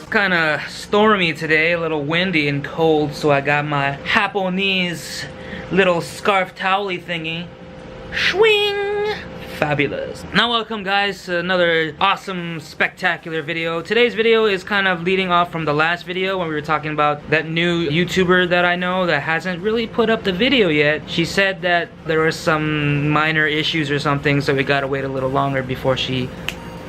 kind of stormy today, a little windy and cold, so I got my Japanese little scarf towely thingy. Swing! Fabulous. Now welcome guys to another awesome, spectacular video. Today's video is kind of leading off from the last video when we were talking about that new YouTuber that I know that hasn't really put up the video yet. She said that there were some minor issues or something, so we gotta wait a little longer before she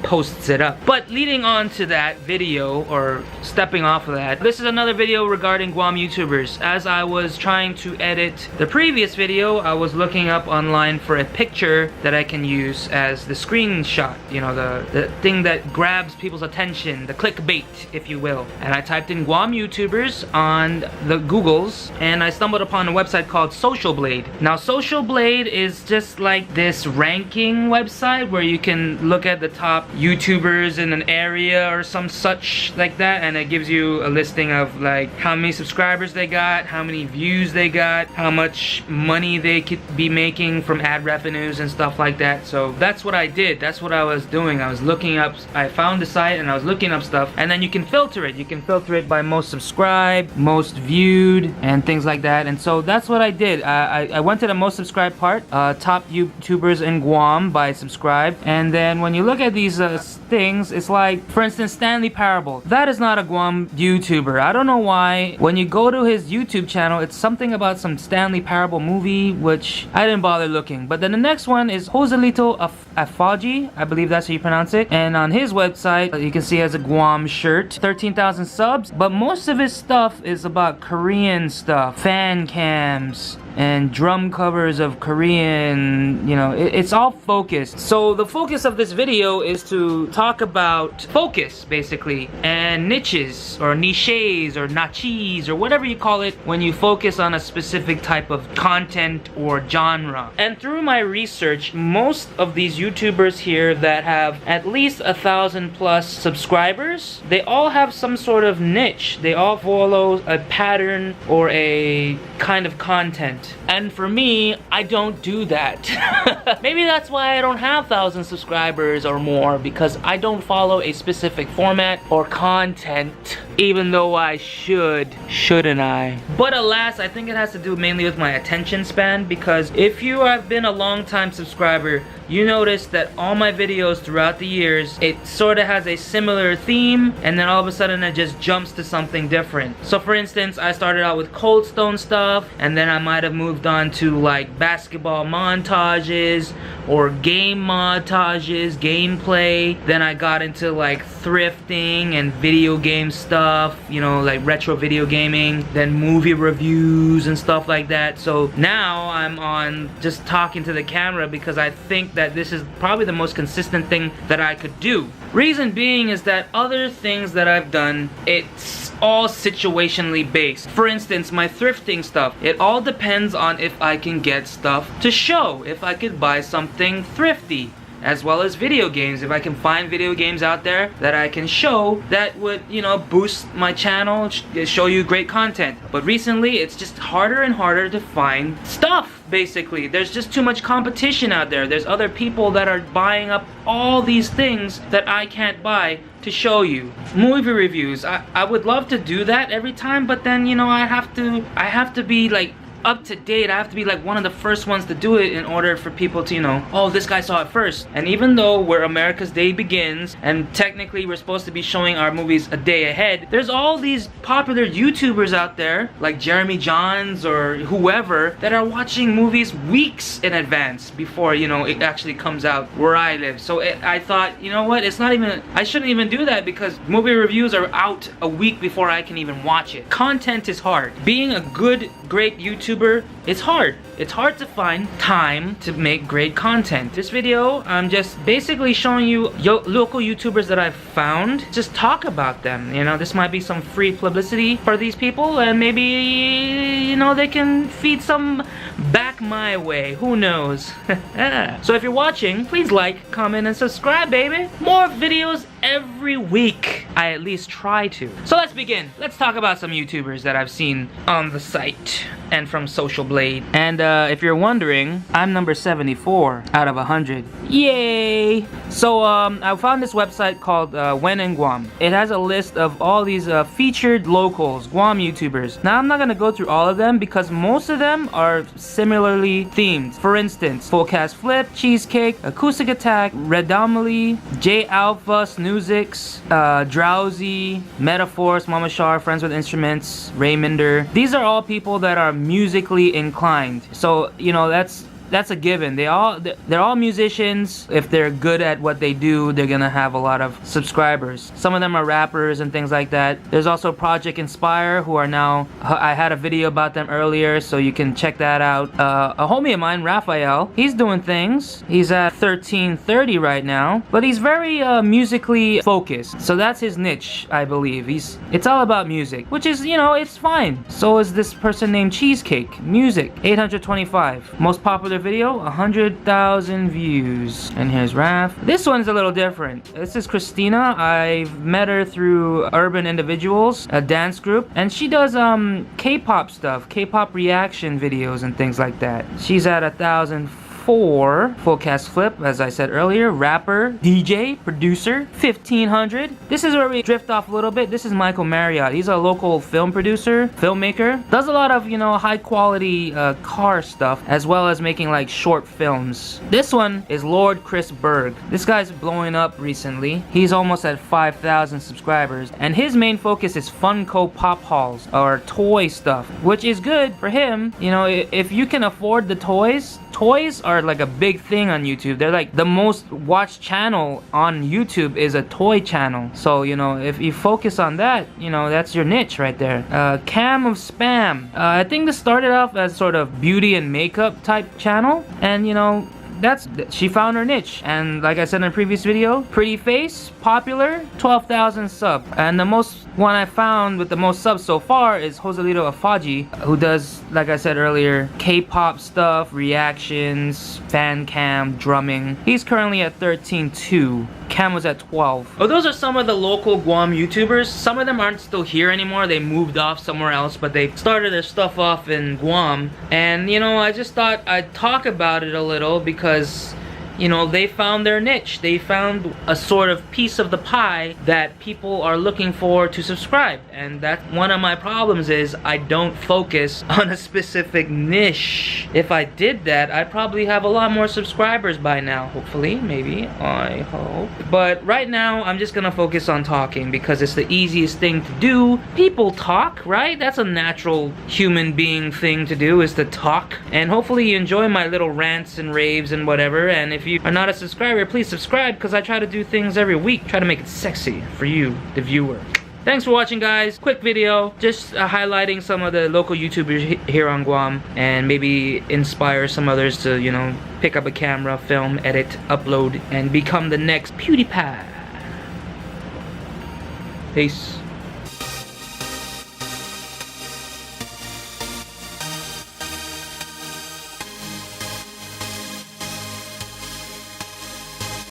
posts it up. But leading on to that video, or stepping off of that, this is another video regarding Guam Youtubers. As I was trying to edit the previous video, I was looking up online for a picture that I can use as the screenshot, you know, the thing that grabs people's attention, the clickbait, if you will. And I typed in Guam Youtubers on the Googles, and I stumbled upon a website called Social Blade. Now Social Blade is just like this ranking website where you can look at the top YouTubers in an area or some such like that, and it gives you a listing of like how many subscribers they got, how many views they got, how much money they could be making from ad revenues and stuff like that. So that's what I did. That's what I was doing. I was looking up, I found the site and I was looking up stuff, and then you can filter it. You can filter it by most subscribed, most viewed, and things like that. And so that's what I did. I went to the most subscribed part, top YouTubers in Guam by subscribe, and then when you look at these things, it's like, for instance, Stanley Parable. That is not a Guam YouTuber. I don't know why. When you go to his YouTube channel, it's something about some Stanley Parable movie, which I didn't bother looking. But then the next one is Joselito Afaji, I believe that's how you pronounce it. And on his website, you can see he has a Guam shirt, 13,000 subs. But most of his stuff is about Korean stuff, fan cams, and drum covers of Korean, you know, it's all focused. So the focus of this video is to talk about focus, basically, and niches, or niches, or nachis, or whatever you call it when you focus on a specific type of content or genre. And through my research, most of these YouTubers here that have at least 1,000+ subscribers, they all have some sort of niche. They all follow a pattern or a kind of content. And for me, I don't do that. Maybe that's why I don't have 1,000 subscribers or more, because I don't follow a specific format or content, even though I should. Shouldn't I? But alas, I think it has to do mainly with my attention span, because if you have been a long time subscriber, you notice that all my videos throughout the years, it sort of has a similar theme, and then all of a sudden it just jumps to something different. So for instance, I started out with Cold Stone stuff, and then I might have moved on to like basketball montages or game montages, gameplay. Then I got into like thrifting and video game stuff, you know, like retro video gaming, then movie reviews and stuff like that. So now I'm on just talking to the camera because I think that this is probably the most consistent thing that I could do. Reason being is that other things that I've done, it's all situationally based. For instance, my thrifting stuff, it all depends on if I can get stuff to show, if I could buy something thrifty. As well as video games, if I can find video games out there that I can show that would, you know, boost my channel, show you great content. But recently, it's just harder and harder to find stuff, basically. There's just too much competition out there. There's other people that are buying up all these things that I can't buy to show you. Movie reviews, I would love to do that every time, but then, you know, I have to be like up to date. I have to be like one of the first ones to do it in order for people to, you know, oh, this guy saw it first. And even though where America's Day begins, and technically we're supposed to be showing our movies a day ahead, there's all these popular YouTubers out there, like Jeremy Johns or whoever, that are watching movies weeks in advance before, you know, it actually comes out where I live. So I thought, you know what, it's not even, I shouldn't even do that, because movie reviews are out a week before I can even watch it. Content is hard. Being a good, great YouTuber, it's hard. It's hard to find time to make great content. This video, I'm just basically showing you local YouTubers that I've found. Just talk about them. You know, this might be some free publicity for these people, and maybe, you know, they can feed some back my way. Who knows? So if you're watching, please like, comment, and subscribe, baby. More videos every week. I at least try to. So let's begin. Let's talk about some YouTubers that I've seen on the site. and from Social Blade. And if you're wondering, I'm number 74 out of 100. Yay! So I found this website called When in Guam. It has a list of all these featured locals, Guam YouTubers. Now I'm not gonna go through all of them because most of them are similarly themed. For instance, Full Cast Flip, Cheesecake, Acoustic Attack, Redomaly, J Alpha, Snoozix, Drowsy, Metaphors, Mama Shar, Friends with Instruments, Rayminder. These are all people that are musically inclined. So, you know, that's a given. They're all musicians. If they're good at what they do, they're gonna have a lot of subscribers. Some of them are rappers and things like that. There's also Project Inspire, who are now, I had a video about them earlier, so you can check that out. A homie of mine, Raphael, he's doing things. He's at 1330 right now, but he's very musically focused. So that's his niche, I believe. It's all about music, which is, you know, it's fine. So is this person named Cheesecake. Music, 825. Most popular video, 100,000 views. And here's Raph. This one's a little different. This is Christina. I've met her through Urban Individuals, a dance group, and she does K-pop stuff, K-pop reaction videos and things like that. She's at 1,004. Full Cast Flip, as I said earlier, rapper, DJ, producer, 1,500. This is where we drift off a little bit. This is Michael Marriott. He's a local film producer, filmmaker. Does a lot of, you know, high quality car stuff, as well as making like short films. This one is Lord Chris Berg. This guy's blowing up recently. He's almost at 5,000 subscribers, and his main focus is Funko Pop hauls, or toy stuff, which is good for him. You know, if you can afford the toys are like a big thing on YouTube. They're like the most watched channel on YouTube is a toy channel. So, you know, if you focus on that, you know, that's your niche right there. Cam of Spam. I think this started off as sort of beauty and makeup type channel, and you know, she found her niche. And like I said in a previous video, pretty face, popular, 12,000 sub. And the most one I found with the most subs so far is Joselito Afaji, who does, like I said earlier, K-pop stuff, reactions, fan cam, drumming. He's currently at 13.2. Cam was at 12. Oh, those are some of the local Guam YouTubers. Some of them aren't still here anymore. They moved off somewhere else, but they started their stuff off in Guam. And, you know, I just thought I'd talk about it a little because, you know, they found their niche. They found a sort of piece of the pie that people are looking for to subscribe. And that's one of my problems is I don't focus on a specific niche. If I did that, I'd probably have a lot more subscribers by now. Hopefully, maybe, I hope. But right now, I'm just gonna focus on talking because it's the easiest thing to do. People talk, right? That's a natural human being thing to do, is to talk. And hopefully you enjoy my little rants and raves and whatever. And if you are not a subscriber, please subscribe because I try to do things every week. Try to make it sexy for you, the viewer. Thanks for watching, guys. Quick video, just highlighting some of the local YouTubers here on Guam and maybe inspire some others to, you know, pick up a camera, film, edit, upload, and become the next PewDiePie. Peace.